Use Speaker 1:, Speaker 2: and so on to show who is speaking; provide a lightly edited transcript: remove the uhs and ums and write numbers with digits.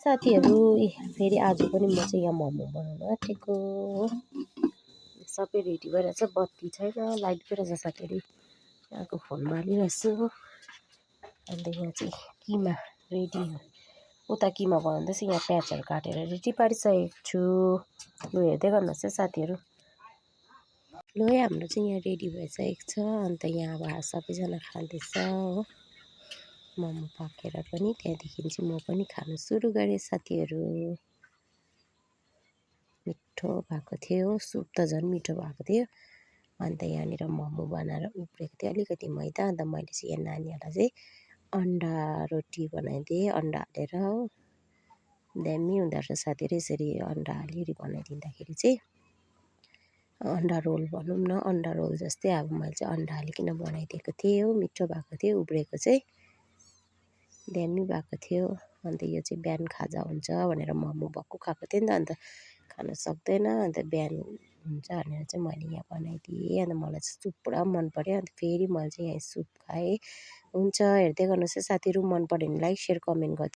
Speaker 1: साथीहरू फेरि आज पनि म चाहिँ यहाँ मोमो बनाउन आँटेको हो। सबै रेडी भइरहेछ, बत्ती छैन, लाइट गइरहेछ। साथीहरू यहाँको फोन बालिरहेछु। अन्त यहाँ चाहिँ किमा रेडी हो। उता किमा बनाउँदैछ, यहाँ प्याजहरू काटेर रेडी पारिसकेको छु। लु हेर्दै गर्नुहोस् है साथीहरू। लु है हाम्रो चाहिँ यहाँ रेडी भइसकेको छ। अन्त यहाँ अब सबैजना खाँदैछ हो मोमो पाकेर पनि। त्यहाँदेखि चाहिँ म पनि खानु सुरु गरेँ साथीहरू। मिठो भएको थियो, सुप त झन् मिठो भएको थियो। अन्त यहाँनिर मोमो बनाएर उब्रेको थियो अलिकति मैदा। अन्त मैले चाहिँ यहाँ नानीहरूलाई चाहिँ अन्डा रोटी बनाइदिएँ अन्डा हालेर हो। दामी हुँदो रहेछ साथीहरू। यसरी अन्डा हालिवरी बनाइदिँदाखेरि चाहिँ अन्डा रोल भनौँ न, अन्डा रोल जस्तै अब मैले चाहिँ अन्डा हालिकन बनाइदिएको थिएँ हो। मिठो भएको थियो उब्रेको चाहिँ, दामी भएको थियो। अन्त यो चाहिँ बिहान खाजा हुन्छ भनेर मोमो भक्कु खाएको थिएँ नि त, अन्त खानु सक्दैन। अन्त बिहान हुन्छ भनेर चाहिँ मैले यहाँ बनाइदिएँ। अन्त मलाई चाहिँ सुप पुरा मन पऱ्यो। अन्त फेरि मैले चाहिँ यहाँ सुप खाएँ। हुन्छ हेर्दै गर्नुहोस् है साथीहरू। मन पऱ्यो भने लाइक, सेयर, कमेन्ट गर्दै